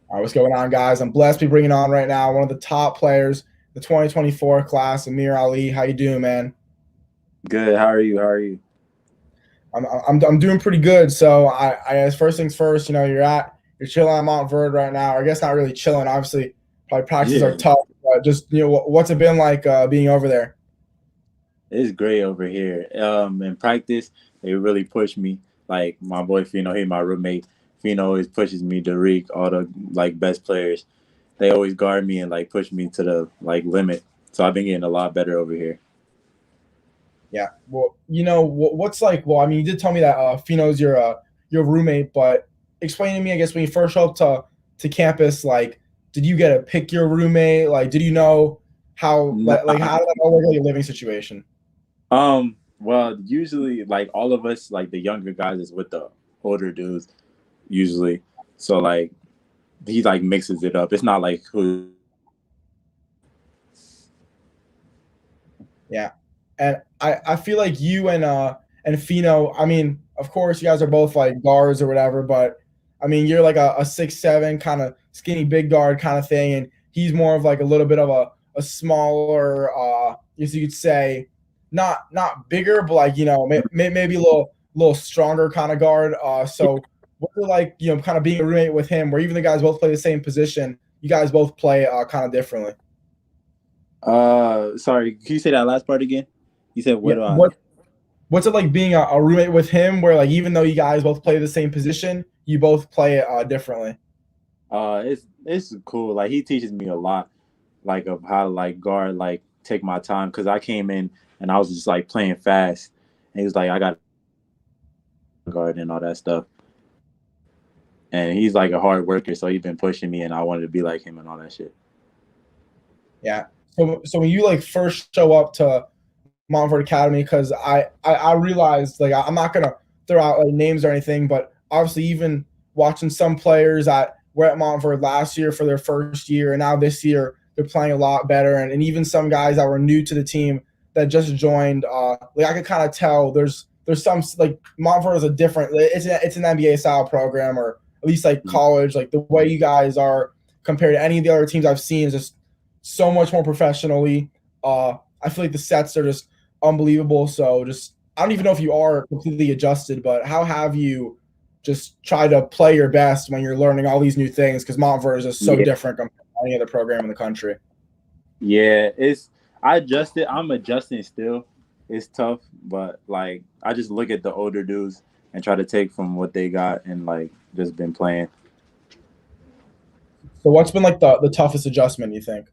All right, what's going on, guys? I'm blessed to be bringing on right now one of the top players, the 2024 class, Amir Ali. How you doing, man? Good. How are you? How are you? I'm doing pretty good. So I as first things first, you're chilling at Mount Verde right now. Or I guess not really chilling. Obviously, probably practices are Yeah, tough. But just what's it been like being over there? it's great over here. In practice, they really push me. Like my boy Fino, he my roommate. Fino always pushes me. Derek, all the like best players, they always guard me and like push me to the like limit. So I've been getting a lot better over here. Yeah. Well, what's like. Well, I mean, you did tell me that Fino's your roommate, but explain to me, I guess, when you first show up to campus, like, did you get to pick your roommate? Like, did you know how like Nah, how did that all work like your living situation? well, usually like all of us, like the younger guys, is with the older dudes usually. So like he like mixes it up. It's not like who. Yeah. And I feel like you and Fino, I mean, of course you guys are both like guards or whatever, but I mean you're like a 6'7" kind of skinny big guard kind of thing, and he's more of like a little bit of a smaller as you could say, not bigger, but like, maybe a little stronger kind of guard. So what's it like, kind of being a roommate with him where even the guys both play the same position, you guys both play kind of differently? Sorry, can you say that last part again? You said what Yeah. do I? What's it like being a roommate with him, where like even though you guys both play the same position, you both play it differently? It's cool. Like he teaches me a lot, like of how to like guard, like take my time. Cause I came in and I was just like playing fast, and he was like, I got guard and all that stuff. And he's like a hard worker, so he's been pushing me, and I wanted to be like him and all that shit. Yeah. So when you like first show up to Montfort Academy, because I realized like I'm not gonna throw out like names or anything, but obviously even watching some players that were at Montfort last year for their first year and now this year they're playing a lot better, and even some guys that were new to the team that just joined, like I could kind of tell there's some like Montfort is a different, it's an NBA style program, or at least like college, like the way you guys are compared to any of the other teams I've seen is just so much more professionally. I feel like the sets are just unbelievable. So just I don't even know if you are completely adjusted, but how have you just tried to play your best when you're learning all these new things? Because Montverde is just so Yeah, different compared to any other program in the country. yeah. I adjusted. I'm adjusting still. It's tough, but like I just look at the older dudes and try to take from what they got and like just been playing. So what's been like the toughest adjustment you think?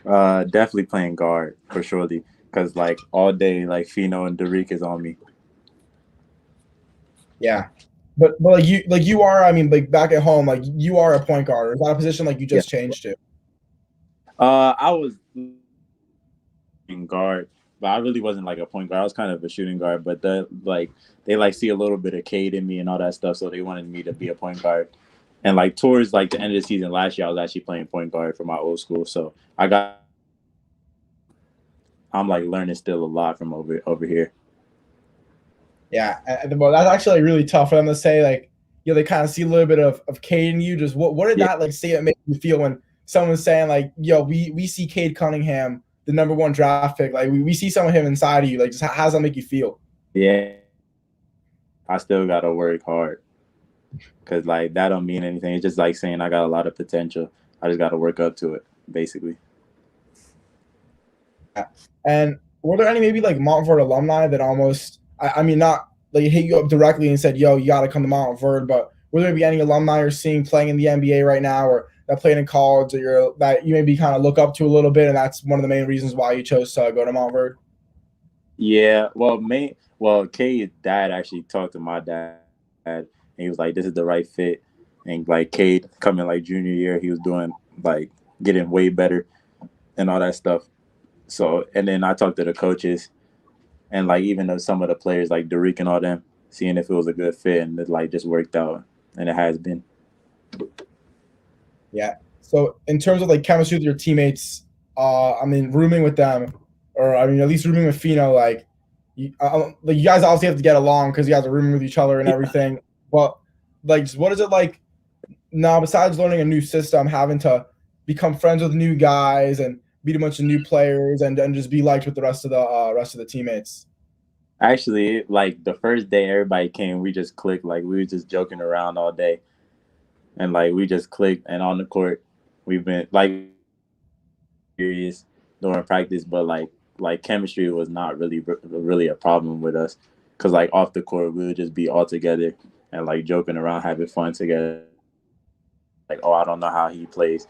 Definitely playing guard for surely, because like all day, like Fino and Derek is on me. Yeah. But like you are, I mean, like back at home, like you are a point guard. Or is that a position like you Yeah. just changed to? I was in guard, but I really wasn't like a point guard. I was kind of a shooting guard, but they like see a little bit of Cade in me and all that stuff, so they wanted me to be a point guard. And like towards like the end of the season last year, I was actually playing point guard for my old school, so I'm like learning still a lot from over here. Yeah, well, that's actually like, really tough for them to say. Like, they kind of see a little bit of Cade in you. Just what did Yeah, that like statement make you feel when someone's saying like, "Yo, we see Cade Cunningham, the number one draft pick. Like, we see some of him inside of you. Like, just how does that make you feel?" yeah. I still gotta work hard because like that don't mean anything. It's just like saying I got a lot of potential. I just gotta work up to it, basically. Yeah. And were there any maybe like Montverde alumni that almost, I mean, not like hit you up directly and said, "Yo, you got to come to Montverde," but were there maybe any alumni you're seeing playing in the NBA right now, or that played in college that you maybe kind of look up to a little bit, and that's one of the main reasons why you chose to go to Montverde? Yeah, well, Kade's dad actually talked to my dad, and he was like, "This is the right fit." And like Cade coming like junior year, he was doing like getting way better and all that stuff. So, and then I talked to the coaches and like even though some of the players like Derek and all them, seeing if it was a good fit, and it like just worked out, and it has been. Yeah. So in terms of like chemistry with your teammates, I mean, rooming with them, or I mean, at least rooming with Fino, like you guys obviously have to get along because you guys are rooming with each other and Yeah. everything. But like, what is it like? now besides learning a new system, having to become friends with new guys and meet a bunch of new players and just be liked with the rest of the teammates? Actually, like the first day everybody came, we just clicked. Like we were just joking around all day, and like we just clicked. And on the court, we've been like serious during practice, but like chemistry was not really a problem with us, because like off the court we would just be all together and like joking around, having fun together. Like, oh, I don't know how he plays,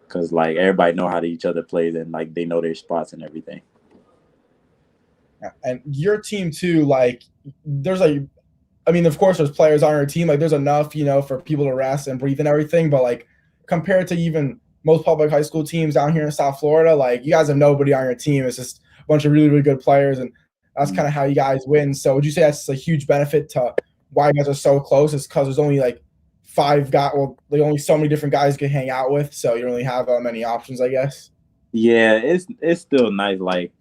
because like everybody know how each other plays and like they know their spots and everything. And your team too, like there's like I mean, of course there's players on your team, like there's enough, for people to rest and breathe and everything, but like compared to even most public high school teams down here in South Florida, like you guys have nobody on your team. It's just a bunch of really, really good players and that's kind of how you guys win. So would you say that's a huge benefit to why you guys are so close? Is because there's only like five guys, well, like only so many different guys you can hang out with, so you don't really have many options, I guess. Yeah, it's still nice. Like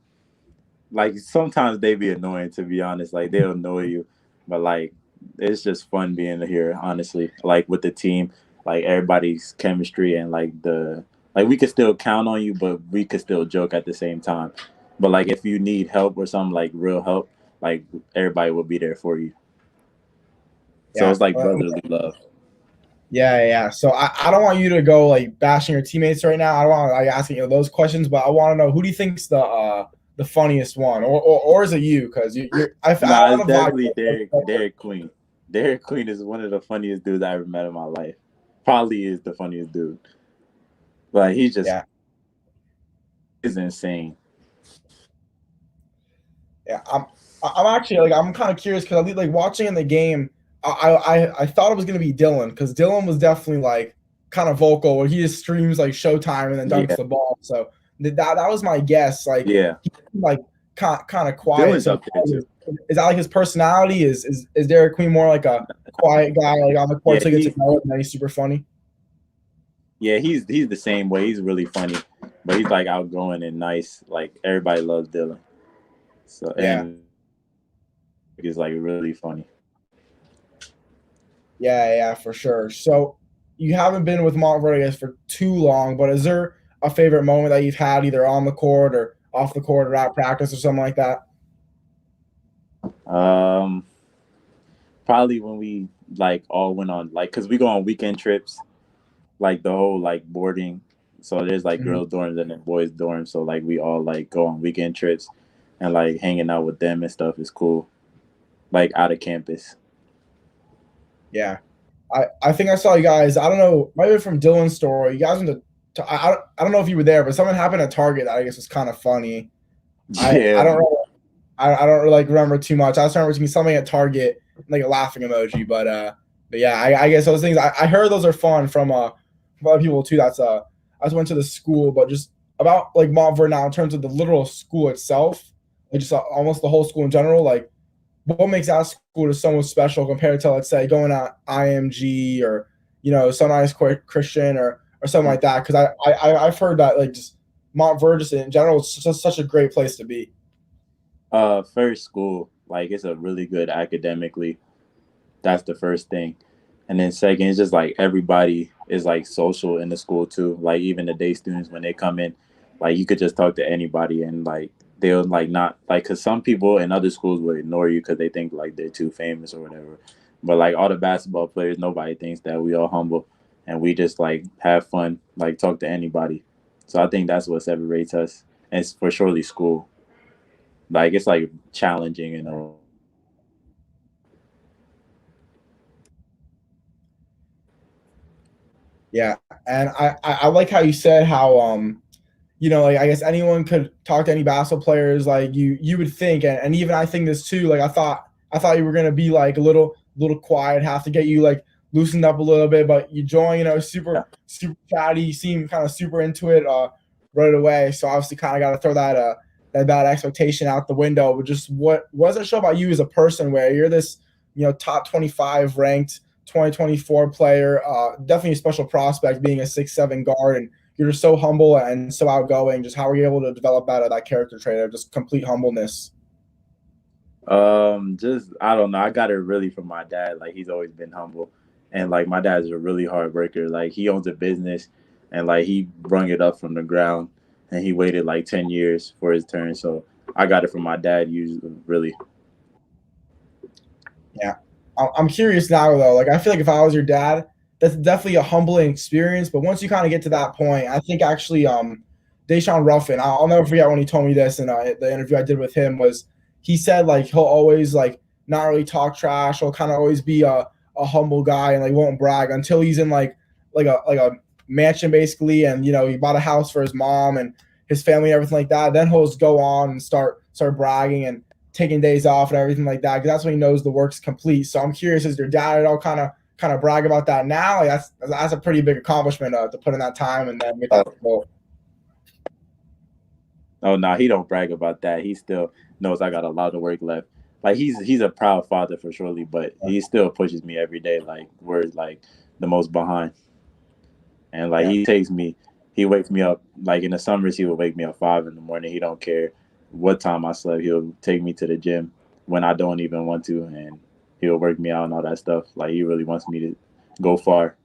sometimes they be annoying, to be honest. Like they'll annoy you, but like it's just fun being here. Honestly, like with the team, like everybody's chemistry and like we could still count on you, but we could still joke at the same time. But like if you need help or something, like real help, like everybody will be there for you. So Yeah. it's like brotherly love. Yeah. So I don't want you to go like bashing your teammates right now. I don't want to like asking you those questions, but I want to know who do you think's the funniest one, or is it you? Because I Nah, don't it's want to vibe. definitely Derek Queen. Derek Queen is one of the funniest dudes I ever met in my life. Probably is the funniest dude. Like he just Yeah, is insane. yeah. I'm actually like I'm kind of curious because I like watching in the game. I thought it was gonna be Dylan because Dylan was definitely like kind of vocal where he just streams like Showtime and then dunks Yeah, the ball. So that was my guess. Like yeah. he like kind of quiet. Dylan's So up there too. is that like his personality? Is Derek Queen more like a quiet guy like on the Yeah, court so you get to know him and then he's super funny? yeah. He's the same way. He's really funny, but he's like outgoing and nice. Like everybody loves Dylan. So Yeah. and he's like really funny. Yeah, for sure. So you haven't been with Montverde, I guess, for too long, but is there a favorite moment that you've had either on the court or off the court or at practice or something like that? Um, Probably when we like all went on like because we go on weekend trips, like the whole like boarding. So there's like Mhm. girls dorms and then boys dorms. So like we all like go on weekend trips and like hanging out with them and stuff is cool. Like out of campus. Yeah. I think I saw you guys. I don't know, maybe from Dylan's story. You guys went I don't know if you were there, but something happened at Target that I guess was kind of funny. I Yeah, don't really, I don't really like remember too much. I just remember seeing something at Target, like a laughing emoji. But yeah, I guess those things. I heard those are fun from other people too. I just went to the school, but just about like Montverde now in terms of the literal school itself, like just almost the whole school in general. Like what makes that school just so much special compared to let's say going to IMG or Sunrise Christian or something like that? Because I've heard that like just Montverde just in general is just such a great place to be. first school, like it's a really good academically. That's the first thing. And then second, it's just like everybody is like social in the school too. Like even the day students when they come in, like you could just talk to anybody and like they'll like not like because some people in other schools will ignore you because they think like they're too famous or whatever. But like all the basketball players, nobody thinks that. We all humble and we just like have fun, like talk to anybody. So I think that's what separates us. And it's for surely school. Like it's like challenging and all. Yeah, and I like how you said how like I guess anyone could talk to any basketball players like you would think and even I think this too like I thought you were gonna be like a little quiet have to get you like loosened up a little bit but you join super chatty you seem kind of super into it right away so obviously kind of got to throw that bad expectation out the window but just what does it show about you as a person where you're this top 25 ranked 2024 player definitely a special prospect being a 6'7" guard and you're just so humble and so outgoing. Just how are you able to develop that character trait of just complete humbleness? Just I don't know. I got it really from my dad. Like he's always been humble, And like my dad's a really hard worker. Like he owns a business, and like he brung it up from the ground, and he waited like 10 years for his turn. So I got it from my dad. Usually, really. Yeah. I'm curious now though. Like I feel like if I was your dad, that's definitely a humbling experience. But once you kind of get to that point, I think actually Deshaun Ruffin, I'll never forget when he told me this in the interview I did with him was he said like he'll always like not really talk trash. He'll kind of always be a humble guy and like won't brag until he's in like a mansion basically, and you know he bought a house for his mom and his family and everything like that. Then he'll just go on and start bragging and taking days off and everything like that because that's when he knows the work's complete. So I'm curious, is your dad at all kind of brag about that now? Like that's a pretty big accomplishment to put in that time and then get that result. Oh no, he don't brag about that. He still knows I got a lot of work left. Like he's a proud father for surely, but he still pushes me every day. Like we're like the most behind, and like Yeah, he wakes me up. Like in the summers, he would wake me up 5 in the morning. He don't care what time I slept. He'll take me to the gym when I don't even want to, and he'll work me out and all that stuff. Like he really wants me to go far.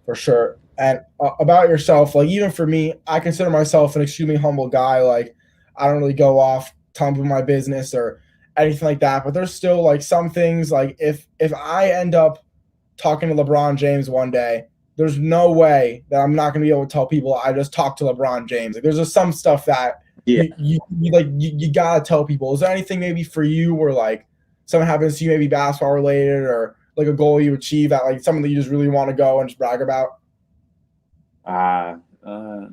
for sure. And about yourself, like even for me, I consider myself an extremely humble guy. Like I don't really go off telling people my business or anything like that. But there's still like some things like if I end up talking to LeBron James one day, there's no way that I'm not going to be able to tell people I just talked to LeBron James. Like there's just some stuff that Yeah. you gotta tell people. Is there anything maybe for you where like something happens to you, maybe basketball related or like a goal you achieve at like something that you just really want to go and just brag about? Uh, uh,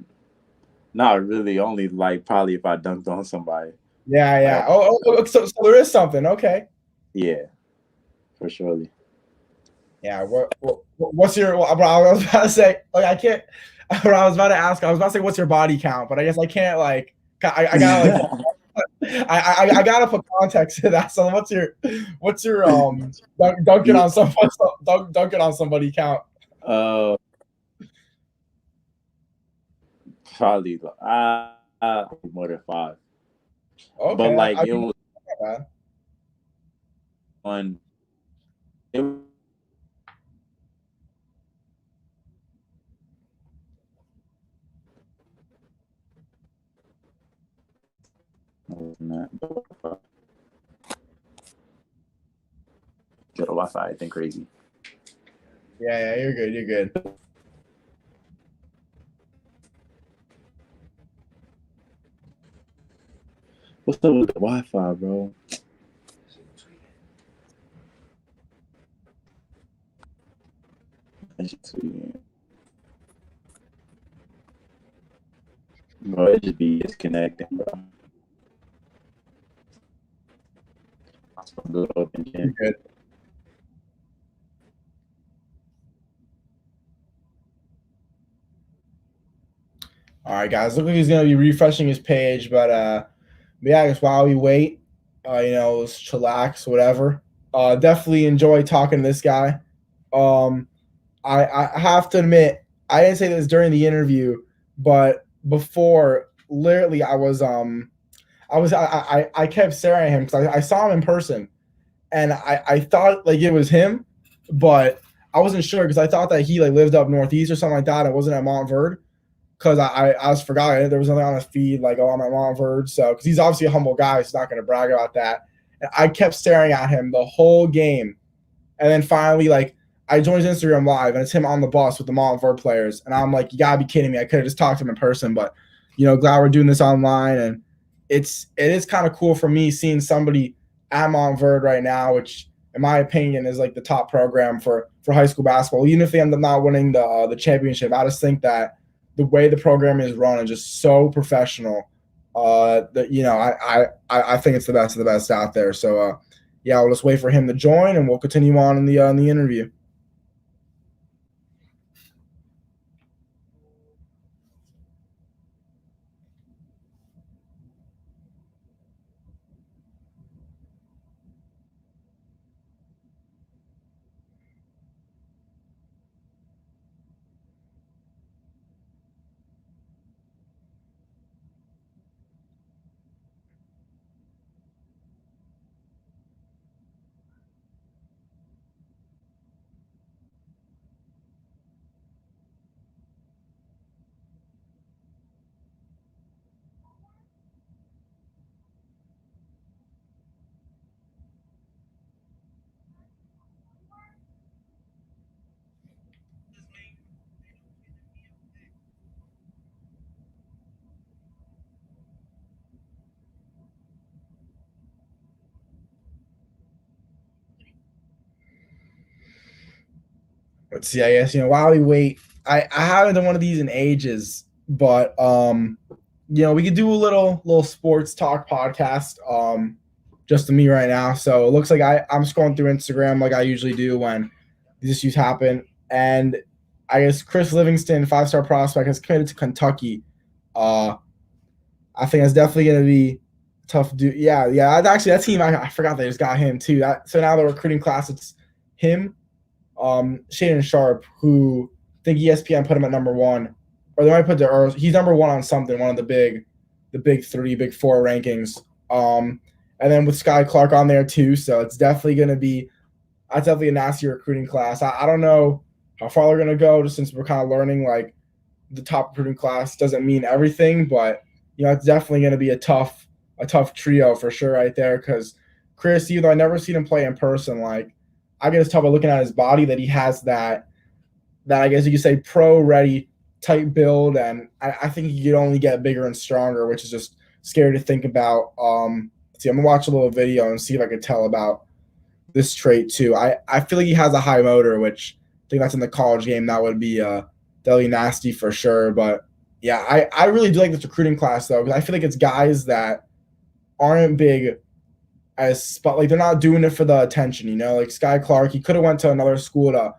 Not really. Only like probably if I dunked on somebody. Yeah, Like yeah. So there is something. Okay. yeah, for surely. Yeah. What's your? Well, I was about to say like I can't. I was about to ask. I was about to say what's your body count, but I guess I can't like. I gotta like I gotta put context to that. So what's your dunking Yeah. on somebody dunking on somebody count? uh, Probably more than five. But Okay, like I it mean, was not bad. on. It was not get a Wi-Fi. I think crazy. Yeah, yeah, you're good. You're good. What's up with the Wi-Fi, bro? Bro, it just be disconnecting, bro. Good open You're gym. good. All right, guys. Look like he's gonna be refreshing his page, but yeah, I guess while we wait, let's chillax, whatever. Definitely enjoy talking to this guy. Um, I have to admit, I didn't say this during the interview, but before, literally, I kept staring at him because I saw him in person, and I thought like it was him, but I wasn't sure because I thought that he like lived up northeast or something like that. It wasn't at Montverde because I was forgot there was nothing on his feed like I'm at Montverde. So because he's obviously a humble guy, he's not going to brag about that. And I kept staring at him the whole game, and then finally like I joined his Instagram live and it's him on the bus with the Montverde players, and I'm like, you gotta be kidding me! I could have just talked to him in person, but glad we're doing this online, and it is kind of cool for me seeing somebody at Montverde right now, which in my opinion is like the top program for high school basketball. Even if they end up not winning the championship, I just think that the way the program is run is just so professional. That I think it's the best of the best out there. So yeah, we'll just wait for him to join, and we'll continue on in the interview. let's see. I guess while we wait, I haven't done one of these in ages, but we could do a little sports talk podcast. Just to me right now. So it looks like I'm scrolling through Instagram like I usually do when these issues happen, and I guess Chris Livingston, 5-star prospect, has committed to Kentucky. I think that's definitely going to be tough to do. Yeah. Actually, that team, I forgot they just got him too. So now the recruiting class, it's him, Shaden Sharp, who I think ESPN put him at number 1, or they might put he's number 1 on something, one of the big 3, big 4 rankings. And then with Sky Clark on there too, so it's definitely going to be that's definitely a nasty recruiting class. I don't know how far they're going to go, just since we're kind of learning like the top recruiting class doesn't mean everything, but it's definitely going to be a tough trio for sure right there. Because Chris, even though I never seen him play in person, like I get to tell by looking at his body that he has that I guess you could say pro ready type build, and I think he could only get bigger and stronger, which is just scary to think about. See, I'm gonna watch a little video and see if I could tell about this trait too. I feel like he has a high motor, which I think that's in the college game. That would be definitely nasty for sure. But yeah, I really do like this recruiting class though, because I feel like it's guys that aren't big like they're not doing it for the attention. Like Sky Clark, he could have went to another school to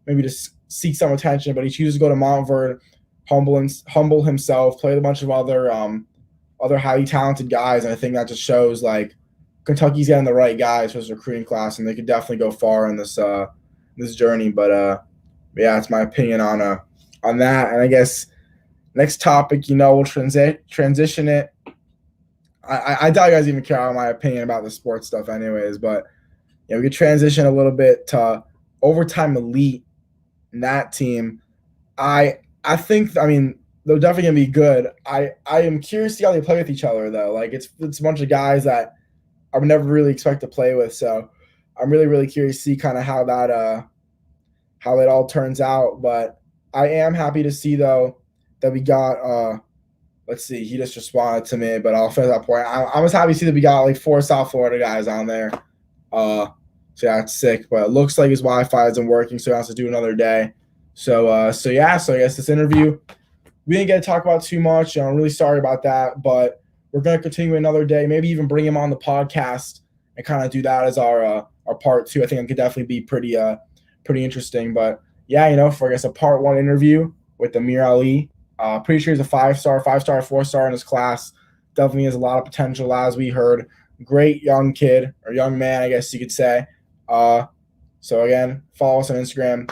maybe just seek some attention, but he chooses to go to Montverde, humble himself, play with a bunch of other highly talented guys, and I think that just shows like Kentucky's getting the right guys for this recruiting class, and they could definitely go far in this journey. But yeah, it's my opinion on that. And I guess next topic, we'll transition it. I doubt you guys even care about my opinion about the sports stuff, anyways. But we could transition a little bit to Overtime Elite and that team. I think they're definitely gonna be good. I am curious to see how they play with each other though. Like it's a bunch of guys that I would never really expect to play with. So I'm really curious to see kind of how it all turns out. But I am happy to see though that we got let's see, he just responded to me, but I'll finish that point. I was happy to see that we got like 4 South Florida guys on there. So yeah, it's sick. But it looks like his Wi-Fi isn't working, so he has to do another day. So yeah, so I guess this interview we didn't get to talk about too much. I'm really sorry about that, but we're going to continue another day, maybe even bring him on the podcast and kind of do that as our part 2. I think it could definitely be pretty interesting. But yeah, for I guess a part 1 interview with Amir Ali. Pretty sure he's a 5-star, 4-star in his class. Definitely has a lot of potential, as we heard. Great young kid, or young man, I guess you could say. So again, follow us on Instagram.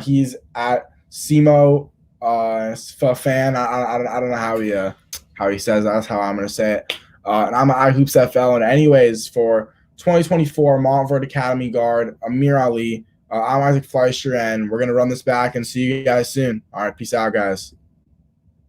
He's at Simo fan. I don't know how he says that. That's how I'm gonna say it. And I'm at iHoopsFL. And anyways, for 2024 Montverde Academy guard Amir Ali, I'm Isaac Fleischer, and we're gonna run this back and see you guys soon. All right, peace out, guys.